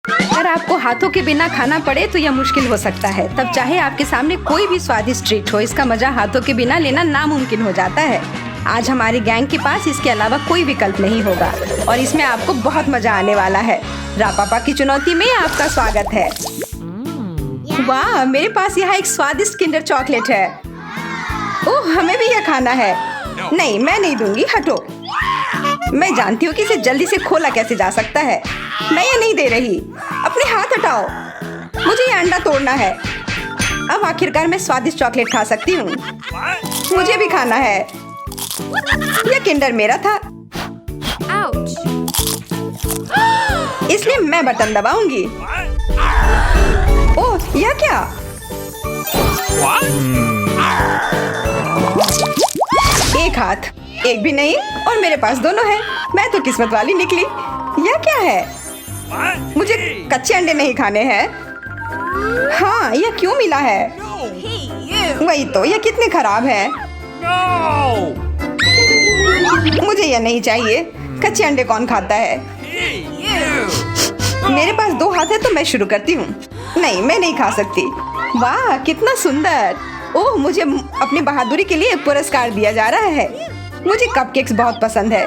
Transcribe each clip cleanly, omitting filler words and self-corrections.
अगर आपको हाथों के बिना खाना पड़े तो यह मुश्किल हो सकता है। तब चाहे आपके सामने कोई भी स्वादिष्ट ट्रीट हो, इसका मजा हाथों के बिना लेना नामुमकिन हो जाता है। आज हमारी गैंग के पास इसके अलावा कोई विकल्प नहीं होगा और इसमें आपको बहुत मजा आने वाला है। रापापा की चुनौती में आपका स्वागत है। वाह, मेरे पास यहाँ एक स्वादिष्ट किंडर चॉकलेट है। ओह, हमें भी यह खाना है। नहीं, मैं नहीं दूंगी, हटो। मैं जानती हूँ कि इसे जल्दी से खोला कैसे जा सकता है। मैं ये नहीं दे रही। अपने हाथ हटाओ। मुझे ये अंडा तोड़ना है। अब आखिरकार मैं स्वादिष्ट चॉकलेट खा सकती हूँ। मुझे भी खाना है। यह किंडर मेरा था, इसलिए मैं बटन दबाऊंगी। ओह, यह क्या? एक हाथ, एक भी नहीं, और मेरे पास दोनों है। मैं तो किस्मत वाली निकली। यह क्या है? मुझे कच्चे अंडे नहीं खाने हैं। हाँ, यह क्यों मिला है? वही तो, यह कितने खराब है। मुझे यह नहीं चाहिए। कच्चे अंडे कौन खाता है? मेरे पास दो हाथ है तो मैं शुरू करती हूँ। नहीं, मैं नहीं खा सकती। वाह, कितना सुंदर। ओह, मुझे अपनी बहादुरी के लिए पुरस्कार दिया जा रहा है। मुझे कपकेक्स बहुत पसंद है।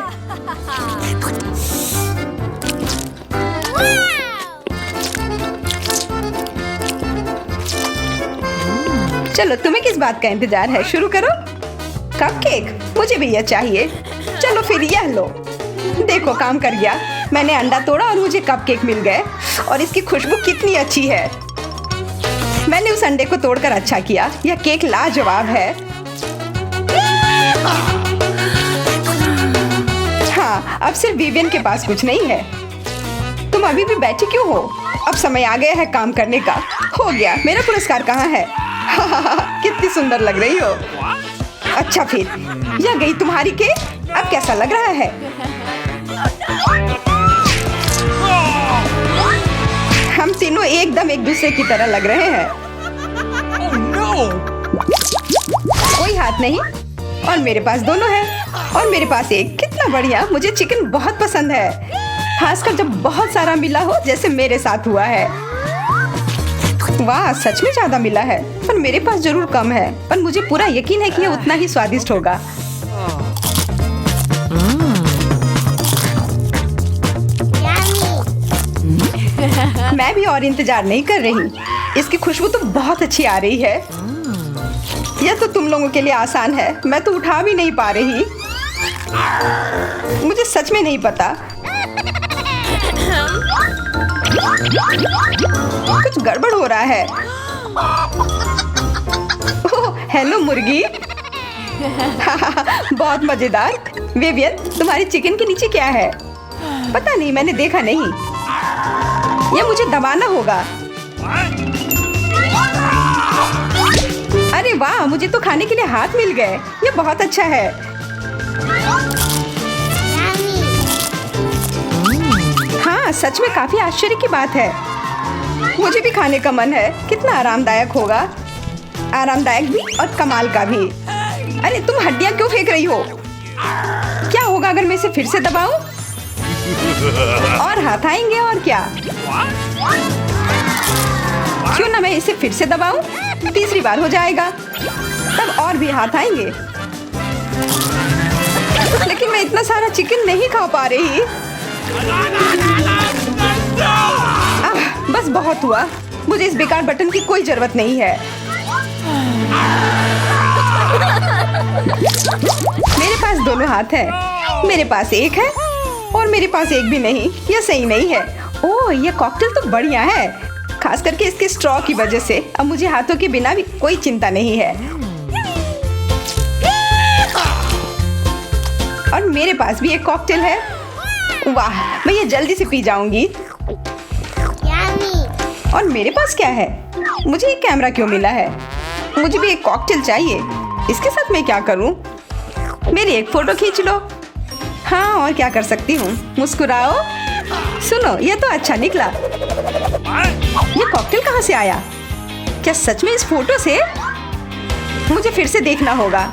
चलो, तुम्हें किस बात का इंतजार है? शुरू करो। कपकेक, मुझे भी यह चाहिए। चलो फिर यह लो। देखो, काम कर गया। मैंने अंडा तोड़ा और मुझे कपकेक मिल गए। और इसकी खुशबू कितनी अच्छी है। मैंने उस अंडे को तोड़कर अच्छा किया। यह केक लाजवाब है। हाँ, अब सिर्फ विवियन के पास कुछ नहीं है। तुम अभी भी बैठी क्यों हो? अब समय आ गया है काम करने का। हो गया। मेरा पुरस्कार कहाँ है? कितनी सुंदर लग रही हो। अच्छा, फिर यह गई तुम्हारी केक। अब कैसा लग रहा है? हम तीनों एकदम एक दूसरे की तरह लग रहे हैं। कोई हाथ नहीं, और मेरे पास दोनों है, और मेरे पास एक। कितना बढ़िया। मुझे चिकन बहुत पसंद है, खासकर जब बहुत सारा मिला हो, जैसे मेरे साथ हुआ है। वाह, सच में ज्यादा मिला है, पर मेरे पास जरूर कम है। पर मुझे पूरा यकीन है कि यह उतना ही स्वादिष्ट होगा। मैं भी और इंतजार नहीं कर रही। इसकी खुशबू तो बहुत अच्छी आ रही है। यह तो तुम लोगों के लिए आसान है। मैं तो उठा भी नहीं पा रही। मुझे सच में नहीं पता। कुछ गड़बड़ हो रहा है। ओह, हेलो मुर्गी। बहुत मजेदार। विवियन, तुम्हारी चिकन के नीचे क्या है? पता नहीं, मैंने देखा नहीं। यह मुझे दबाना होगा। अरे वाह, मुझे तो खाने के लिए हाथ मिल गए। यह बहुत अच्छा है। हाँ, सच में काफी आश्चर्य की बात है। मुझे भी खाने का मन है। कितना आरामदायक होगा। आरामदायक भी और कमाल का भी। अरे, तुम हड्डियां क्यों फेंक रही हो? क्या होगा अगर मैं इसे फिर से दबाऊं? और हाथ आएंगे, और क्या? क्यों ना मैं इसे फिर से दबाऊं? तीसरी बार हो जाएगा, तब और भी हाथ आएंगे। लेकिन मैं इतना सारा चिकन नहीं खा पा रही। बस बहुत हुआ। मुझे इस बेकार बटन की कोई जरूरत नहीं है। मेरे पास दोनों हाथ हैं। मेरे पास एक है और मेरे पास एक भी नहीं। यह सही नहीं है। ओह, यह कॉकटेल तो बढ़िया है, खास करके इसके स्ट्रॉ की वजह से। अब मुझे हाथों के बिना भी कोई चिंता नहीं है। और मेरे पास भी एक कॉकटेल है। वाह, मैं ये जल्दी से पी जाऊंगी। और मेरे पास क्या है? मुझे एक कैमरा क्यों मिला है? मुझे भी एक कॉकटेल चाहिए। इसके साथ मैं क्या करूं? मेरी एक फोटो खींच लो। हाँ, और क्या कर सकती हूँ? मुस्कुराओ। सुनो, ये तो अच्छा निकला। ये कॉकटेल कहाँ से आया? क्या सच में इस फोटो से? मुझे फिर से देखना होगा।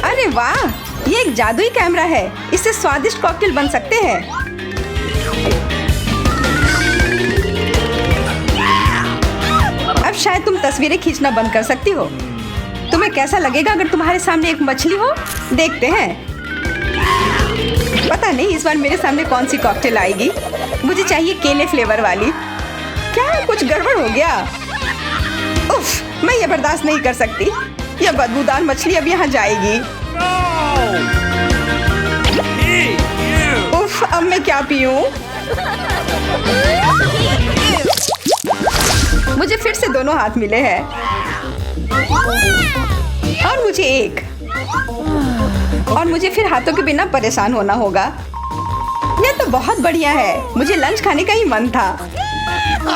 अरे वाह, ये एक जादुई कैमरा है, इससे स्वादिष्ट कॉकटेल बन सकते हैं। अब शायद तुम तस्वीरें खींचना बंद कर सकती हो। तुम्हें कैसा लगेगा अगर तुम्हारे सामने एक मछली हो? देखते हैं। पता नहीं इस बार मेरे सामने कौन सी कॉकटेल आएगी। मुझे चाहिए केले फ्लेवर वाली। क्या कुछ गड़बड़ हो गया? उफ, मैं ये बर्दाश्त नहीं कर सकती। यह बदबूदार मछली अब यहाँ जाएगी। उफ, अब मैं क्या पीऊं? मुझे फिर से दोनों हाथ मिले हैं और मुझे एक, और मुझे फिर हाथों के बिना परेशान होना होगा। यह तो बहुत बढ़िया है। मुझे लंच खाने का ही मन था।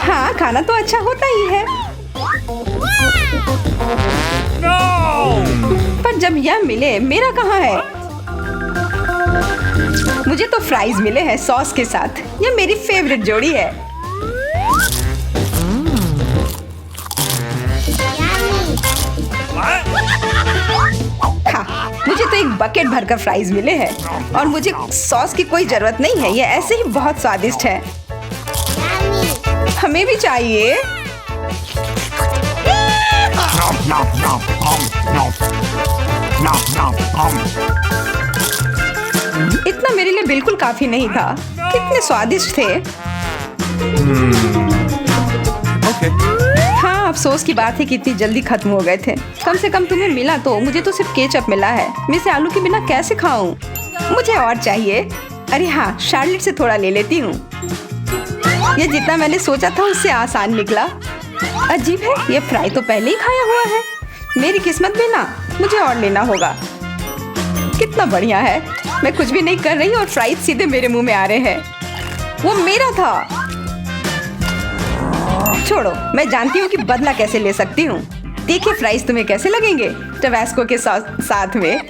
हाँ, खाना तो अच्छा होता ही है। पर जब यह मिले, मेरा कहाँ है? मुझे तो फ्राइज मिले हैं सॉस के साथ। यह मेरी फेवरेट जोड़ी है। हाँ, मुझे तो एक बकेट भरकर फ्राइज मिले हैं और मुझे सॉस की कोई जरूरत नहीं है। ये ऐसे ही बहुत स्वादिष्ट है। हमें भी चाहिए। इतना मेरे लिए बिल्कुल काफी नहीं था। कितने स्वादिष्ट थे। हाँ, अफसोस की बात है कि इतनी जल्दी खत्म हो गए थे। कम से कम तुम्हें मिला तो, मुझे तो सिर्फ केचप मिला है। मैं इसे आलू के बिना कैसे खाऊं? मुझे और चाहिए। अरे हाँ, शार्लेट से थोड़ा ले लेती हूँ। ये जितना मैंने सोचा था उससे आसान निकला। अजीब है, ये फ्राई तो पहले ही खाया हुआ है। मेरी किस्मत में ना, मुझे और लेना होगा। कितना बढ़िया है। मैं कुछ भी नहीं कर रही और फ्राइज सीधे मेरे मुंह में आ रहे हैं। वो मेरा था। छोड़ो, मैं जानती हूँ कि बदला कैसे ले सकती हूँ। देखिए फ्राइज तुम्हें कैसे लगेंगे टबास्को के साथ में।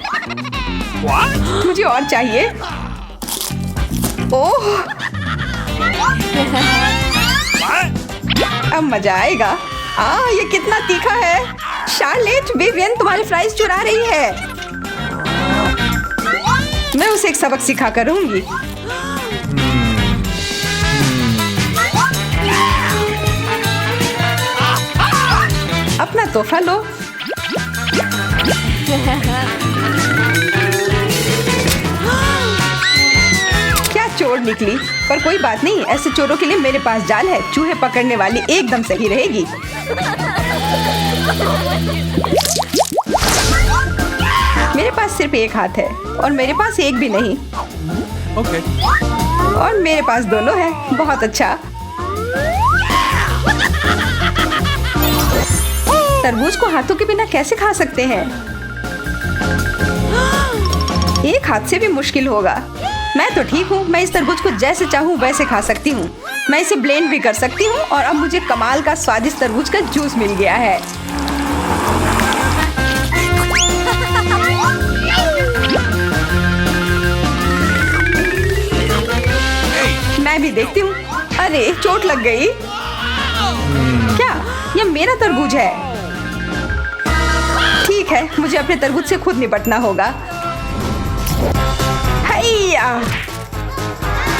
मुझे और चाहिए। ओह, अब मजा आएगा। ये कितना तीखा है। शार्लेट, विवियन तुम्हारी फ्राइज चुरा रही है। मैं उसे एक सबक सिखा कर रहूंगी। अपना तोहफा लो। क्या चोर निकली, पर कोई बात नहीं। ऐसे चोरों के लिए मेरे पास जाल है। चूहे पकड़ने वाली एकदम सही रहेगी। मेरे पास सिर्फ एक हाथ है और मेरे पास एक भी नहीं। Okay. और मेरे पास दोनों है। बहुत अच्छा। तरबूज को हाथों के बिना कैसे खा सकते हैं? एक हाथ से भी मुश्किल होगा। मैं तो ठीक हूँ। मैं इस तरबूज को जैसे चाहूँ वैसे खा सकती हूँ। मैं इसे ब्लेंड भी कर सकती हूँ और अब मुझे कमाल का स्वादिष्ट तरबूज का जूस मिल गया है। मैं भी देखती हूँ। अरे, चोट लग गई। क्या यह मेरा तरबूज है? ठीक है, मुझे अपने तरबूज से खुद निपटना होगा। हैया!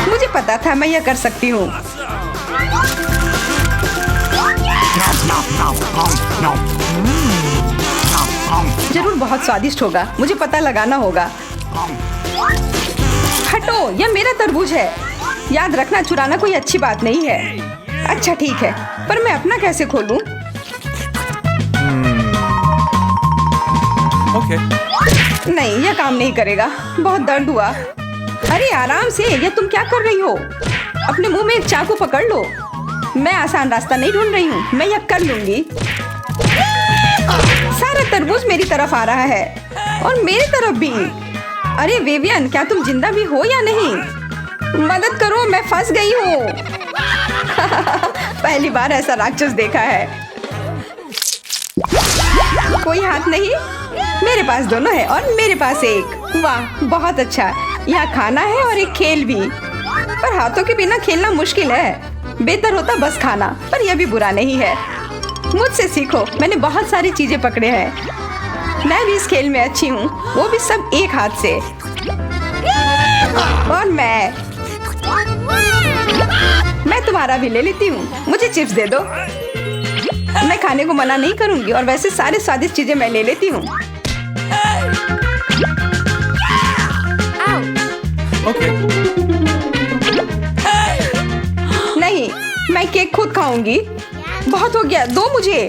मुझे पता था मैं यह कर सकती हूँ। जरूर बहुत स्वादिष्ट होगा। मुझे पता लगाना होगा। हटो, यह मेरा तरबूज है। याद रखना, चुराना कोई अच्छी बात नहीं है। अच्छा ठीक है, पर मैं अपना कैसे खोलूं? Okay. नहीं, यह काम नहीं करेगा। बहुत दर्द हुआ। अरे आराम से, यह तुम क्या कर रही हो? अपने मुंह में एक चाकू पकड़ लो। मैं आसान रास्ता नहीं ढूंढ रही हूँ। मैं यह कर लूंगी। सारा तरबूज मेरी तरफ आ रहा है और मेरी तरफ भी। अरे विवियन, क्या तुम जिंदा भी हो या नहीं? मदद करो, मैं फंस गई हूँ। पहली बार ऐसा राक्षस देखा है। कोई हाथ नहीं। मेरे पास दोनों है और मेरे पास एक। वाह, बहुत अच्छा। यहाँ खाना है और एक खेल भी। पर हाथों के बिना खेलना मुश्किल है। बेहतर होता बस खाना, पर यह भी बुरा नहीं है। मुझसे सीखो, मैंने बहुत सारी चीजें पकड़े हैं। मैं भी इस खेल में अच्छी हूँ, वो भी सब एक हाथ से। और मैं तुम्हारा भी ले लेती हूँ। मुझे चिप्स दे दो। मैं खाने को मना नहीं करूँगी और वैसे सारे स्वादिष्ट चीजें मैं ले लेती हूँ। नहीं, मैं केक खुद खाऊंगी। बहुत हो गया, दो मुझे।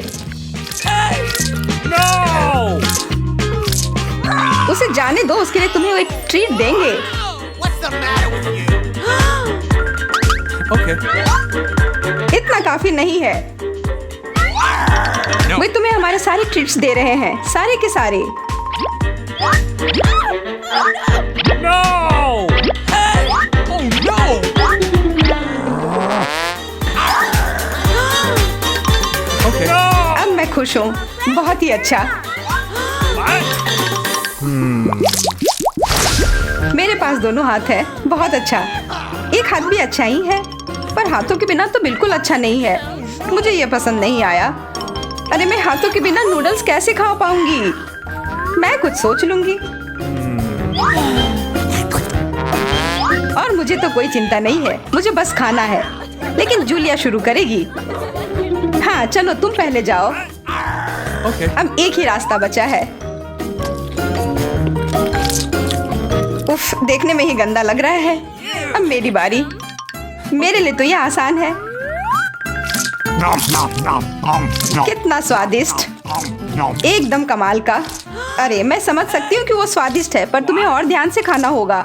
उसे जाने दो, उसके लिए तुम्हें वो एक ट्रीट देंगे। इतना काफी नहीं है। वे तुम्हें हमारे सारे ट्रीट्स दे रहे हैं, सारे के सारे। अब मैं खुश हूँ, बहुत ही अच्छा। मेरे पास दोनों हाथ है, बहुत अच्छा। एक हाथ भी अच्छा ही है, पर हाथों के बिना तो बिल्कुल अच्छा नहीं है। मुझे ये पसंद नहीं आया। अरे मैं हाथों के बिना नूडल्स कैसे खा पाऊंगी? मैं कुछ सोच लूंगी। और मुझे तो कोई चिंता नहीं है, मुझे बस खाना है। लेकिन जूलिया शुरू करेगी। हाँ चलो, तुम पहले जाओ। अब एक ही रास्ता बचा है। उफ, देखने में ही गंदा लग रहा है। अब मेरी बारी। मेरे लिए तो ये आसान है। कितना स्वादिष्ट, एकदम कमाल का। अरे मैं समझ सकती हूँ कि वो स्वादिष्ट है, पर तुम्हें और ध्यान से खाना होगा।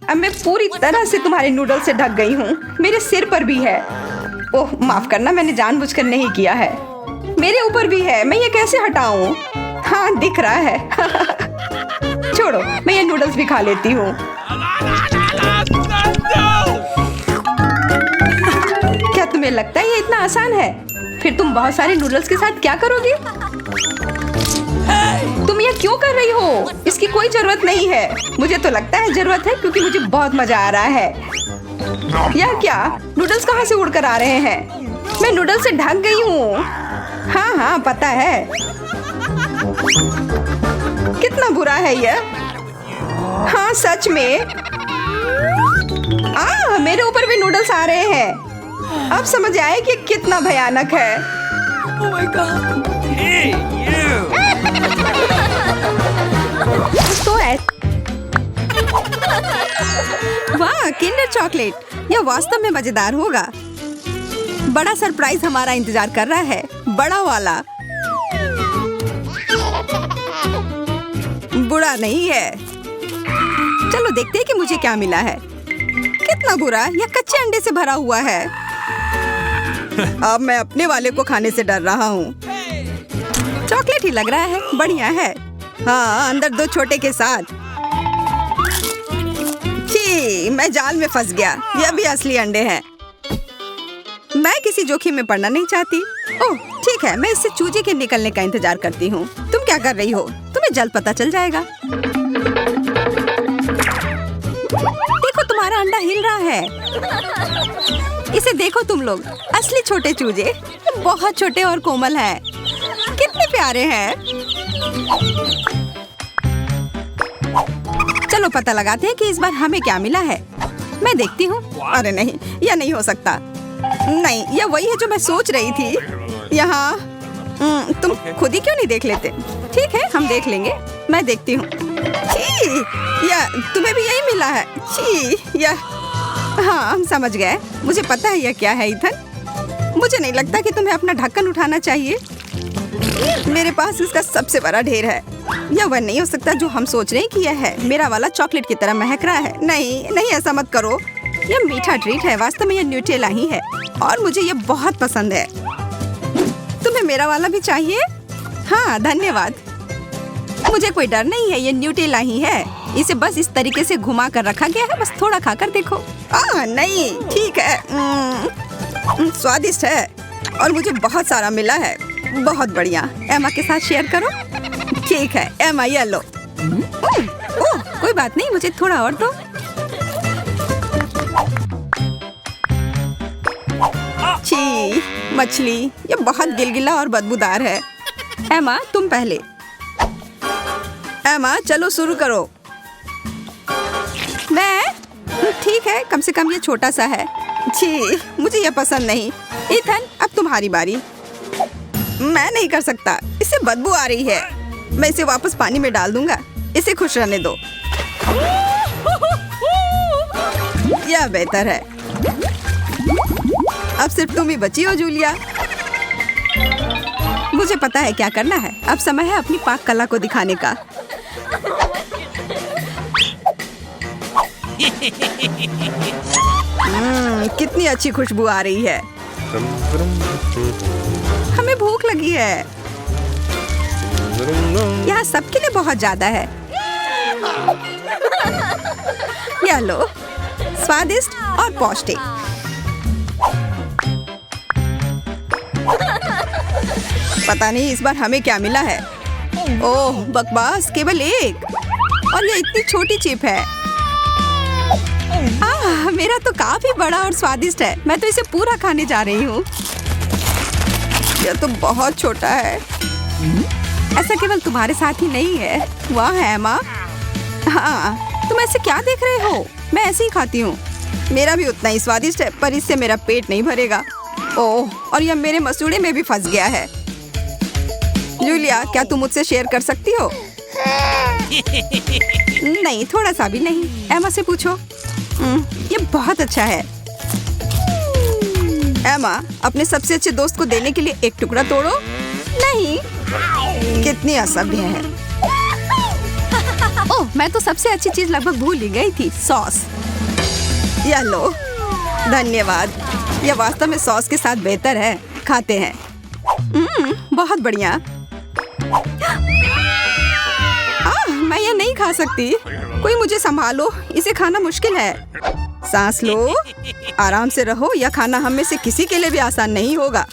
अब मैं पूरी तरह से तुम्हारे नूडल्स से ढक गई हूँ। मेरे सिर पर भी है। ओह माफ करना, मैंने जानबूझकर नहीं किया है। मेरे ऊपर भी है, मैं ये कैसे हटाऊं? हाँ दिख रहा है। छोड़ो, मैं ये नूडल्स भी खा लेती हूँ। क्या तुम्हें लगता है ये इतना आसान है? फिर तुम बहुत सारे नूडल्स के साथ क्या करोगी? तुम ये क्यों कर रही हो? इसकी कोई जरूरत नहीं है। मुझे तो लगता है जरूरत है, क्योंकि मुझे बहुत मजा आ रहा है। या क्या? नूडल्स कहाँ से उड़कर आ रहे हैं? मैं नूडल्स से ढक गई हूँ। हाँ हाँ पता है। कितना बुरा है यह। हाँ सच में। मेरे ऊपर भी नूडल्स आ रहे हैं। अब समझ आए कि कितना भयानक है। Oh my God. Hey, you. तो वाह, किंडर चॉकलेट। यह वास्तव में मजेदार होगा। बड़ा सरप्राइज हमारा इंतजार कर रहा है, बड़ा वाला। बुरा नहीं है। चलो देखते हैं कि मुझे क्या मिला है। कितना बुरा, यह कच्चे अंडे से भरा हुआ है। अब मैं अपने वाले को खाने से डर रहा हूँ। चॉकलेट ही लग रहा है, बढ़िया है। हाँ, अंदर दो छोटे के साथ। छी, मैं जाल में फंस गया। यह भी असली अंडे हैं। मैं किसी जोखिम में पड़ना नहीं चाहती। ओह ठीक है, मैं इससे चूजे के निकलने का इंतजार करती हूँ। तुम क्या कर रही हो? तुम्हें जल्द पता चल जाएगा। देखो, तुम्हारा अंडा हिल रहा है। इसे देखो तुम लोग, असली छोटे चूजे। बहुत छोटे और कोमल हैं। कितने प्यारे हैं। चलो पता लगाते हैं कि इस बार हमें क्या मिला है। मैं देखती हूँ। अरे नहीं, यह नहीं हो सकता। नहीं, यह वही है जो मैं सोच रही थी। यहाँ तुम खुद ही क्यों नहीं देख लेते? ठीक है, हम देख लेंगे। मैं देखती हूँ। या तुम्हें भी यही मिला है? या हाँ, हम समझ गए। मुझे पता है यह क्या है ईथन। मुझे नहीं लगता कि तुम्हें अपना ढक्कन उठाना चाहिए। मेरे पास इसका सबसे बड़ा ढेर है। यह वह नहीं हो सकता जो हम सोच रहे हैं कि यह है। मेरा वाला चॉकलेट की तरह महक रहा है। नहीं नहीं, ऐसा मत करो। यह मीठा ट्रीट है। वास्तव में यह न्यूटेला ही है और मुझे यह बहुत पसंद है। तुम्हें मेरा वाला भी चाहिए? हाँ धन्यवाद। मुझे कोई डर नहीं है, ये न्यूटेला ही है। इसे बस इस तरीके से घुमा कर रखा गया है। बस थोड़ा खाकर देखो। नहीं ठीक है। स्वादिष्ट है और मुझे बहुत सारा मिला है। बहुत बढ़िया। एमा के साथ शेयर करो। ठीक है एमा, ये लो। ओह कोई बात नहीं, मुझे थोड़ा और दो। छी, मछली। ये बहुत गिलगिला और बदबूदार है। एमा तुम पहले। एमा चलो शुरू करो। मैं ठीक है, कम से कम ये छोटा सा है। छी, मुझे ये पसंद नहीं। इथन अब तुम्हारी बारी। मैं नहीं कर सकता, इससे बदबू आ रही है। मैं इसे वापस पानी में डाल दूंगा। इसे खुश रहने दो। यह बेहतर है। अब सिर्फ तुम ही बची हो जूलिया। मुझे पता है क्या करना है। अब समय है अपनी पाक कला को दिखाने का। कितनी अच्छी खुशबू आ रही है। हमें भूख लगी है। यहाँ सबके लिए बहुत ज्यादा है। यह लो, स्वादिष्ट और पौष्टिक। पता नहीं इस बार हमें क्या मिला है। ओह बकवास, केवल एक, और ये इतनी छोटी चिप है। मेरा तो काफी बड़ा और स्वादिष्ट है। मैं तो इसे पूरा खाने जा रही हूँ। यह तो बहुत छोटा है। ऐसा केवल तुम्हारे साथ ही नहीं है। वाह है माँ। हाँ, तुम ऐसे क्या देख रहे हो? मैं ऐसे ही खाती हूँ। मेरा भी उतना ही स्वादिष्ट है, पर इससे मेरा पेट नहीं भरेगा। ओह, और यह मेरे मसूड़े में भी फंस गया है। जूलिया, क्या तुम मुझसे शेयर कर सकती हो? नहीं, थोड़ा सा भी नहीं। एमा से पूछो। ये बहुत अच्छा है। एमा, अपने सबसे अच्छे दोस्त को देने के लिए एक टुकड़ा तोड़ो। नहीं, कितनी असभ्य है। ओह, मैं तो सबसे अच्छी चीज लगभग भूल ही गई थी, सॉस। यह लो। धन्यवाद। यह वास्तव में सॉस के साथ बेहतर है। खाते हैं। बहुत बढ़िया। मैं यह नहीं खा सकती। कोई मुझे संभालो, इसे खाना मुश्किल है। सांस लो, आराम से रहो। यह खाना हम में से किसी के लिए भी आसान नहीं होगा।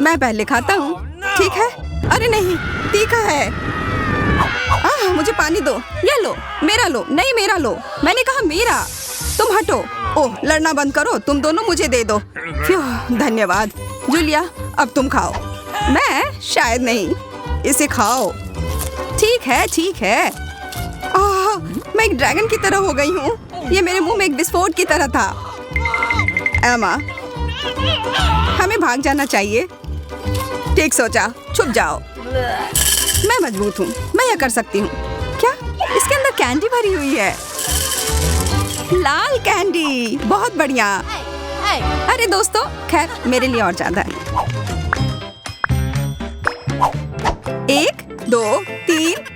मैं पहले खाता हूँ, ठीक है? अरे नहीं, तीखा है। मुझे पानी दो। यह लो, मेरा लो। नहीं, मेरा लो। मैंने कहा मेरा। तुम हटो। ओह, लड़ना बंद करो। तुम दोनों मुझे दे दो। धन्यवाद। जूलिया, अब तुम खाओ। मैं शायद नहीं। इसे खाओ। ठीक है, ठीक है। मैं एक ड्रैगन की तरह हो गई हूँ। ये मेरे मुंह में एक विस्फोट की तरह था। एमा, हमें भाग जाना चाहिए। ठीक सोचा, छुप जाओ। मैं मजबूत हूँ, मैं यह कर सकती हूँ। क्या इसके अंदर कैंडी भरी हुई है? लाल कैंडी, बहुत बढ़िया। अरे दोस्तों, खैर मेरे लिए और ज्यादा है। 1, 2, 3।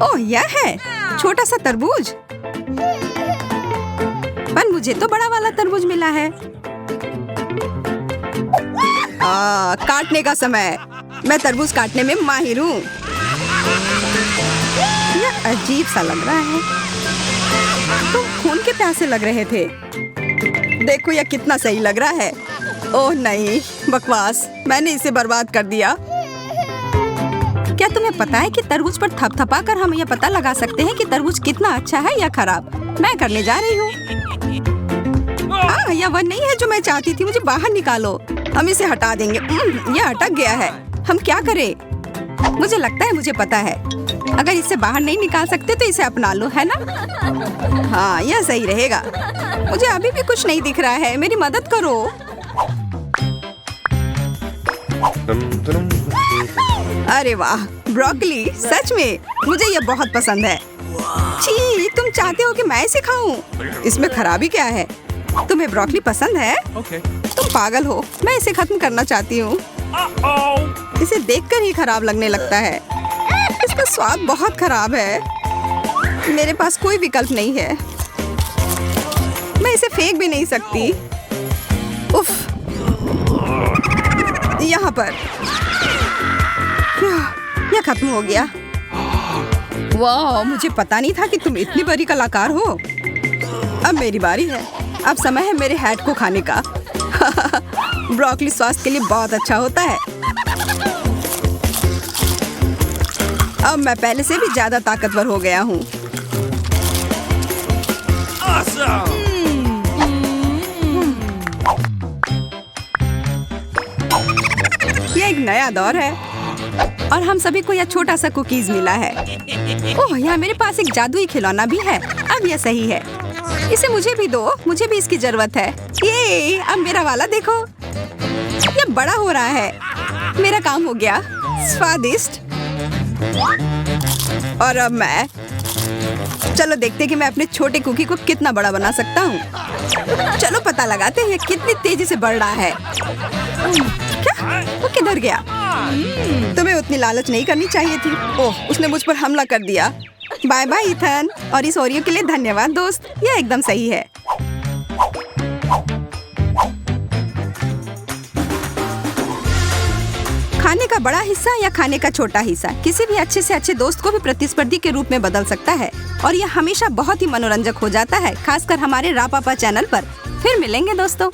ओह, यह है छोटा सा तरबूज। पर मुझे तो बड़ा वाला तरबूज मिला है। काटने का समय। मैं तरबूज काटने में माहिर हूँ। यह अजीब सा लग रहा है। तुम खून के प्यासे लग रहे थे। देखो यह कितना सही लग रहा है। ओह नहीं, बकवास। मैंने इसे बर्बाद कर दिया। क्या तुम्हें पता है कि तरबूज पर थपथपा कर हम यह पता लगा सकते हैं कि तरबूज कितना अच्छा है या खराब? मैं करने जा रही हूँ। यह वह नहीं है जो मैं चाहती थी। मुझे बाहर निकालो। हम इसे हटा देंगे। यह अटक गया है। हम क्या करें? मुझे लगता है मुझे पता है। अगर इसे बाहर नहीं निकाल सकते तो इसे अपना लो, है ना? हाँ, यह सही रहेगा। मुझे अभी भी कुछ नहीं दिख रहा है। मेरी मदद करो। अरे वाह, ब्रोकली। सच में मुझे यह बहुत पसंद है। छी, तुम चाहते हो कि मैं इसे खाऊं? इसमें खराबी क्या है? तुम्हें ब्रोकली पसंद है? तुम पागल हो। मैं इसे खत्म करना चाहती हूँ। इसे देखकर ही खराब लगने लगता है। इसका स्वाद बहुत खराब है। मेरे पास कोई विकल्प नहीं है। मैं इसे फेंक भी नहीं सकती। उफ, यहाँ पर। यह खत्म हो गया। वाह, मुझे पता नहीं था कि तुम इतनी बड़ी कलाकार हो। अब मेरी बारी है। अब समय है मेरे हैट को खाने का। ब्रोकली स्वास्थ्य के लिए बहुत अच्छा होता है। अब मैं पहले से भी ज्यादा ताकतवर हो गया हूँ। यह एक नया दौर है। और हम सभी को यह छोटा सा कुकीज मिला है। ओह, यहाँ मेरे पास एक जादुई खिलौना भी है। अब यह सही है। इसे मुझे भी दो, मुझे भी इसकी जरूरत है। ये अब मेरा वाला देखो, यह बड़ा हो रहा है। मेरा काम हो गया। स्वादिष्ट। और अब मैं चलो देखते कि मैं अपने छोटे कुकी को कितना बड़ा बना सकता हूँ। चलो पता लगाते हैं कितनी तेजी से बढ़ रहा है। क्या? वो किधर गया? तुम्हें उतनी लालच नहीं करनी चाहिए थी। ओह, उसने मुझ पर हमला कर दिया। बाय बाय इथन, और इस ओरियो के लिए धन्यवाद दोस्त। यह एकदम सही है। खाने का बड़ा हिस्सा या खाने का छोटा हिस्सा किसी भी अच्छे से अच्छे दोस्त को भी प्रतिस्पर्धी के रूप में बदल सकता है, और यह हमेशा बहुत ही मनोरंजक हो जाता है, खासकर हमारे रापापा चैनल पर। फिर मिलेंगे दोस्तों।